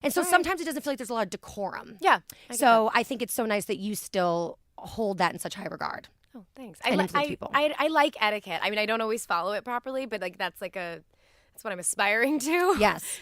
And so sometimes it doesn't feel like there's a lot of decorum. Yeah. I think it's so nice that you still hold that in such high regard. Oh, thanks. And influence people. I like etiquette. I mean, I don't always follow it properly, but like that's what I'm aspiring to. Yes.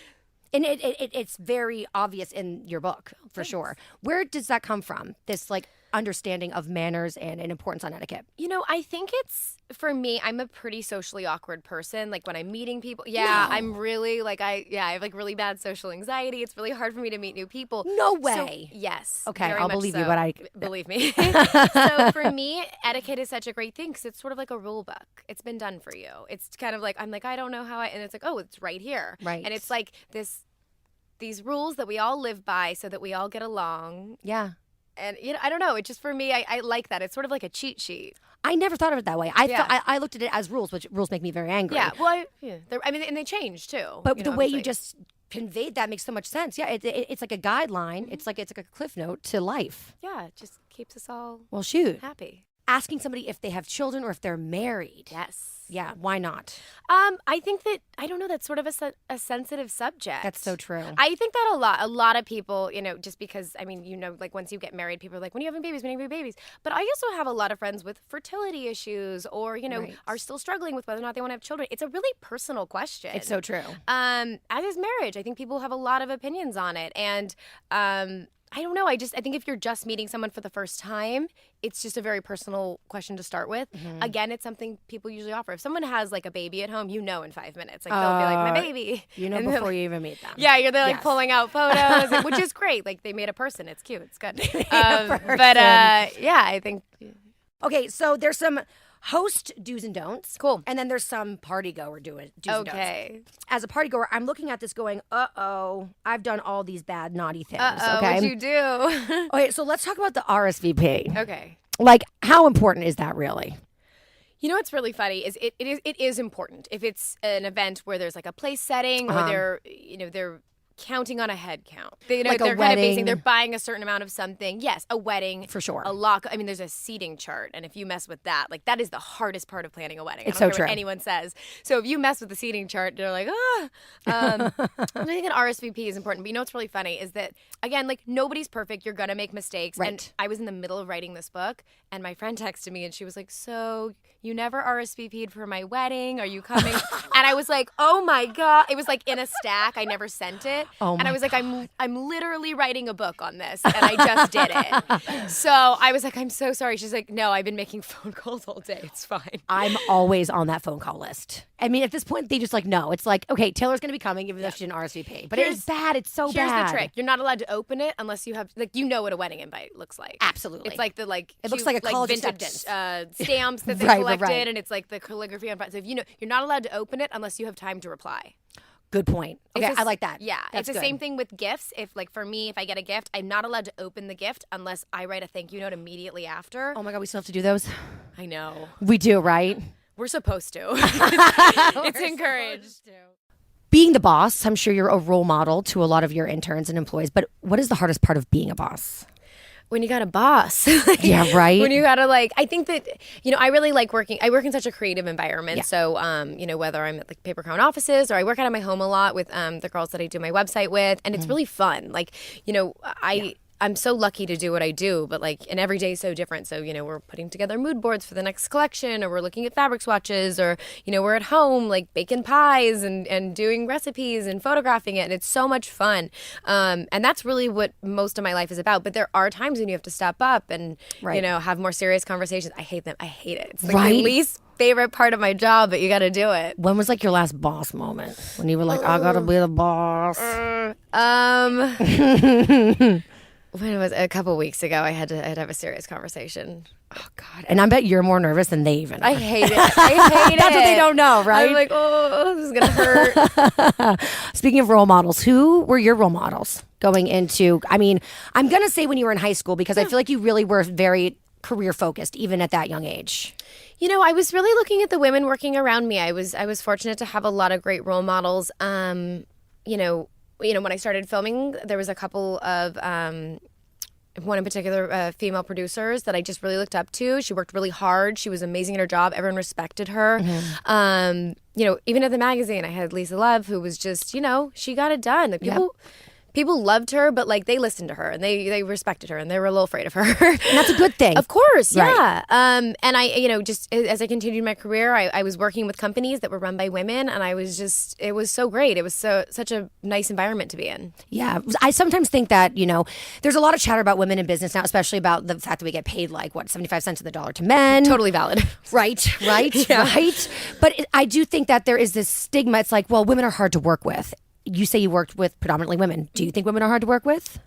And it's very obvious in your book, for sure. Where does that come from? This like understanding of manners and an importance on etiquette. I think it's, for me, I'm a pretty socially awkward person. Like when I'm meeting people, I'm really like, I have like really bad social anxiety. It's really hard for me to meet new people. No way. So, yes. Okay, I'll believe you, but believe me. So for me, etiquette is such a great thing because it's sort of like a rule book. It's been done for you. It's kind of like, I'm like, I don't know how and it's like, oh, it's right here. Right. And it's like these rules that we all live by so that we all get along. Yeah. And I don't know. It just, for me, I like that. It's sort of like a cheat sheet. I never thought of it that way. I looked at it as rules, which rules make me very angry. Yeah. Well, and they change too. But the way you just conveyed that makes so much sense. Yeah, it's like a guideline. It's like a cliff note to life. Yeah, it just keeps us all happy. Asking somebody if they have children or if they're married. Yes. Yeah, why not? I think that, I don't know, that's sort of a sensitive subject. That's so true. I think that a lot of people, just because, I mean, like once you get married, people are like, when are you having babies? But I also have a lot of friends with fertility issues or, right. are still struggling with whether or not they want to have children. It's a really personal question. It's so true. As is marriage. I think people have a lot of opinions on it. And, I don't know. I think if you're just meeting someone for the first time, it's just a very personal question to start with. Mm-hmm. Again, it's something people usually offer. If someone has like a baby at home, in 5 minutes. Like they'll be like, my baby. Before you even meet them. Yeah, they're like pulling out photos, which is great. Like they made a person. It's cute. It's good. I think. Okay, so there's some host do's and don'ts. Cool. And then there's some party goer do's and don'ts. Okay. As a party goer, I'm looking at this going, uh-oh, I've done all these bad, naughty things. Okay? What'd you do? Okay, so let's talk about the RSVP. Okay. Like, how important is that really? What's really funny is it is important. If it's an event where there's like a place setting or they're counting on a head count. They're kind of they're buying a certain amount of something. Yes, a wedding. For sure. A lock. I mean, there's a seating chart. And if you mess with that, like that is the hardest part of planning a wedding. It's I don't so care true. what anyone says. So if you mess with the seating chart, they're like, I think an RSVP is important. But what's really funny is that, again, like nobody's perfect. You're going to make mistakes. Right. And I was in the middle of writing this book and my friend texted me and she was like, so you never RSVP'd for my wedding. Are you coming? And I was like, oh my God. It was like in a stack. I never sent it. And I was like, I'm literally writing a book on this, and I just did it. So I was like, I'm so sorry. She's like, no, I've been making phone calls all day. It's fine. I'm always on that phone call list. I mean, at this point, they just like, no. It's like, okay, Taylor's going to be coming, even though she didn't RSVP. But it's bad. It's so bad. Here's the trick. You're not allowed to open it unless you have, like, what a wedding invite looks like. Absolutely. It's like the, like, it looks like a college vintage acceptance. Stamps that they collected, and it's like the calligraphy on front. So if you're not allowed to open it unless you have time to reply. Good point. Okay, I like that. Yeah, That's it's the same thing with gifts. If, like, for me, if I get a gift, I'm not allowed to open the gift unless I write a thank you note immediately after. Oh my God, we still have to do those? I know. We do, right? We're supposed to. It's encouraged. Being the boss, I'm sure you're a role model to a lot of your interns and employees, but what is the hardest part of being a boss? When you got a boss. Yeah, right? When you got to, like, I think that, I really like working. I work in such a creative environment. Yeah. So, whether I'm at like Paper Crown offices or I work out of my home a lot with the girls that I do my website with, and it's really fun. Like, I'm so lucky to do what I do, but and every day is so different. So, we're putting together mood boards for the next collection, or we're looking at fabric swatches, or, we're at home, like baking pies and doing recipes and photographing it. And it's so much fun. And that's really what most of my life is about. But there are times when you have to step up and, have more serious conversations. I hate them. I hate it. It's like my least favorite part of my job, but you got to do it. When was like your last boss moment? When you were like, I got to be the boss. When it was a couple weeks ago, I had to have a serious conversation. Oh, God. And I bet you're more nervous than they even are. I hate it. I hate it. That's what they don't know, right? I'm like, oh, this is going to hurt. Speaking of role models, who were your role models going into, I'm going to say when you were in high school, because I feel like you really were very career focused, even at that young age. I was really looking at the women working around me. I was fortunate to have a lot of great role models. When I started filming, there was a couple of, one in particular, female producers that I just really looked up to. She worked really hard. She was amazing at her job. Everyone respected her. Mm-hmm. Even at the magazine, I had Lisa Love, who was just, she got it done. Like people loved her, but like they listened to her and they respected her and they were a little afraid of her. And that's a good thing. Of course, Right. yeah. And I, just as I continued my career, I was working with companies that were run by women, and it was so great. It was such a nice environment to be in. Yeah. I sometimes think that, there's a lot of chatter about women in business now, especially about the fact that we get paid 75 cents of the dollar to men. Totally valid. Right. Right. But I do think that there is this stigma. It's like, well, women are hard to work with. You say you worked with predominantly women. Do you think women are hard to work with?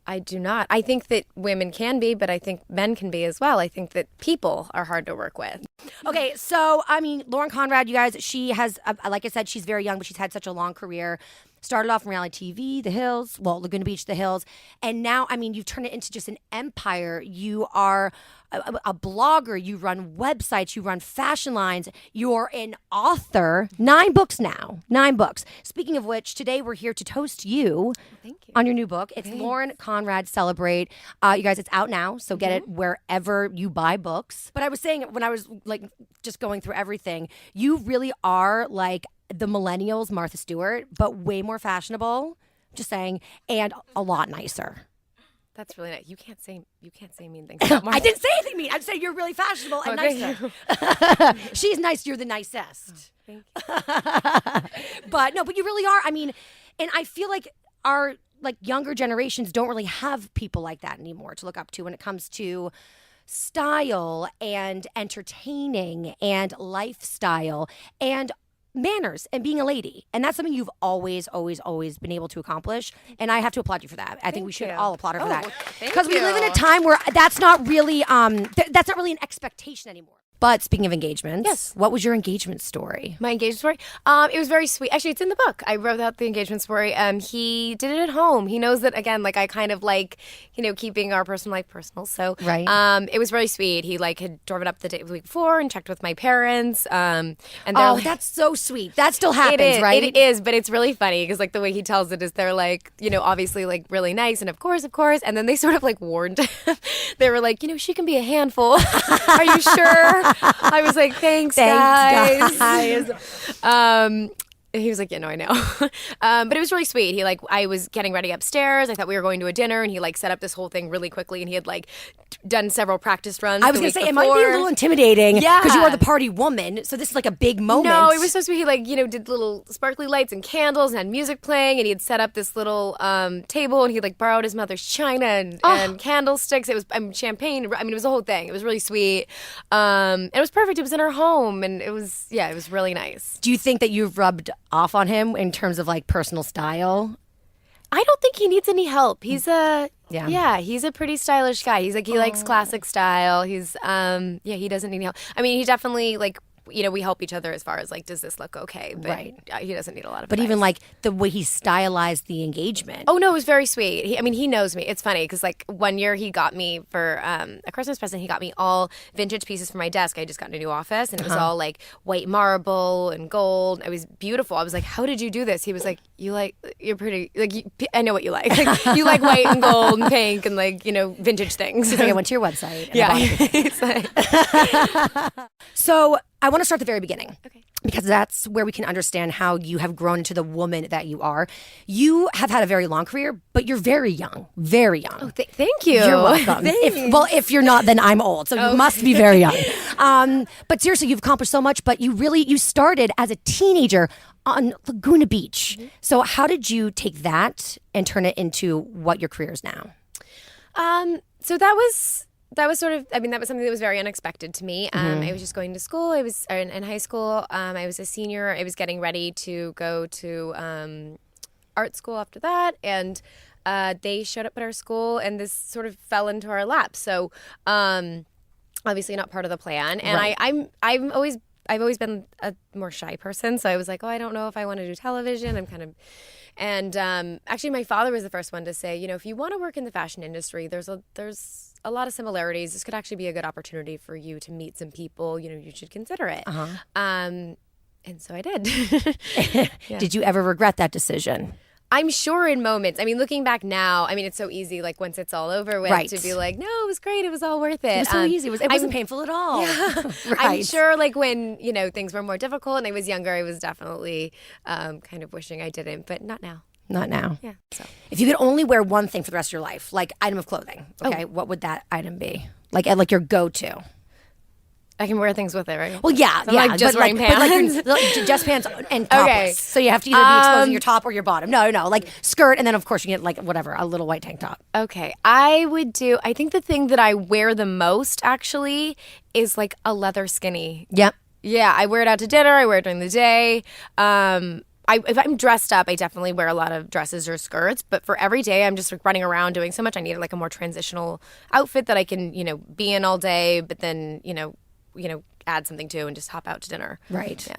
I do not. I think that women can be, but I think men can be as well. I think that people are hard to work with. Okay, so, Lauren Conrad, you guys, she has, like I said, she's very young, but she's had such a long career. Started off in reality TV, The Hills, Laguna Beach, The Hills. And now, you've turned it into just an empire. You are a blogger. You run websites. You run fashion lines. You're an author. 9 books now. 9 books. Speaking of which, today we're here to toast you. Thank you. On your new book. It's Lauren Conrad Celebrate. You guys, it's out now, so get it wherever you buy books. But I was saying, when I was just going through everything, you really are like the millennials Martha Stewart, but way more fashionable, just saying, and a lot nicer. That's really nice. You can't say mean things about Martha. I didn't say anything mean. I'm saying you're really fashionable and nicer. She's nice. You're the nicest. Thank you. But you really are. And I feel like our younger generations don't really have people like that anymore to look up to when it comes to style and entertaining and lifestyle and manners and being a lady. And that's something you've always been able to accomplish. And I have to applaud you for that. I think we should all applaud her for that. Because we live in a time where that's not really that's not really an expectation anymore. But speaking of engagements, yes. What was your engagement story? My engagement story? It was very sweet. Actually, it's in the book. I wrote out the engagement story. He did it at home. He knows that, again, I kind of keeping our personal life personal. So right. It was really sweet. He had driven up the week before and checked with my parents. And that's so sweet. That still happens, right? It is, but it's really funny because the way he tells it is they're obviously really nice and of course. And then they sort of warned him. They were she can be a handful. Are you sure? I was like, thanks guys. He was like, yeah, no, I know. But it was really sweet. I was getting ready upstairs. I thought we were going to a dinner, and he set up this whole thing really quickly, and he had done several practice runs. I was going to say, it might be a little intimidating because you are the party woman, so this is a big moment. No, it was so sweet. He did little sparkly lights and candles and had music playing, and he had set up this little table, and he borrowed his mother's china and candlesticks. It was champagne. It was a whole thing. It was really sweet. It was perfect. It was in our home, and it was really nice. Do you think that you've rubbed off on him in terms of personal style? I don't think he needs any help. He's he's a pretty stylish guy. He likes classic style. He's he doesn't need any help. He definitely we help each other as far as does this look okay? But right. He doesn't need a lot of But advice. even the way he stylized the engagement. Oh no, it was very sweet. He knows me. It's funny because one year he got me for a Christmas present. He got me all vintage pieces for my desk. I just got a new office, and it was all white marble and gold. It was beautiful. I was like, how did you do this? He was like, you're pretty. I know what you like. You like white and gold and pink and vintage things. I went to your website. Yeah. So I want to start at the very beginning. Okay. Because that's where we can understand how you have grown into the woman that you are. You have had a very long career, but you're very young. Very young. Oh, thank you. You're welcome. If you're not, then I'm old. So you must be very young. But seriously, you've accomplished so much, but you started as a teenager on Laguna Beach. Mm-hmm. So how did you take that and turn it into what your career is now? So that was sort of, that was something that was very unexpected to me. I was just going to school. I was in high school. I was a senior. I was getting ready to go to art school after that. And they showed up at our school, and this sort of fell into our lap. So obviously not part of the plan. And right. I've always been a more shy person. So I was like, I don't know if I want to do television. And actually my father was the first one to say, if you want to work in the fashion industry, there's a lot of similarities. This could actually be a good opportunity for you to meet some people. You should consider it. Uh-huh. And so I did. Yeah. Did you ever regret that decision? I'm sure in moments. Looking back now, it's so easy, once it's all over with, right. to be like, no, it was great. It was all worth it. It was so easy. It wasn't painful at all. Yeah. Right. I'm sure, when, things were more difficult and I was younger, I was definitely kind of wishing I didn't, but not now. Not now. Yeah. So If you could only wear one thing for the rest of your life, like item of clothing, okay, what would that item be? Like your go-to? I can wear things with it, right? Well, yeah, So I'm, like, just wearing pants. But like just pants and topless. Okay. So you have to either be exposing your top or your bottom. No, like skirt, and then of course you get like whatever, a little white tank top. Okay. I think the thing that I wear the most actually is like a leather skinny. Yep. Yeah, I wear it out to dinner. I wear it during the day. If I'm dressed up, I definitely wear a lot of dresses or skirts. But for every day, I'm just like running around doing so much. I need like a more transitional outfit that I can, be in all day, but then, add something to and just hop out to dinner. Right. Yeah.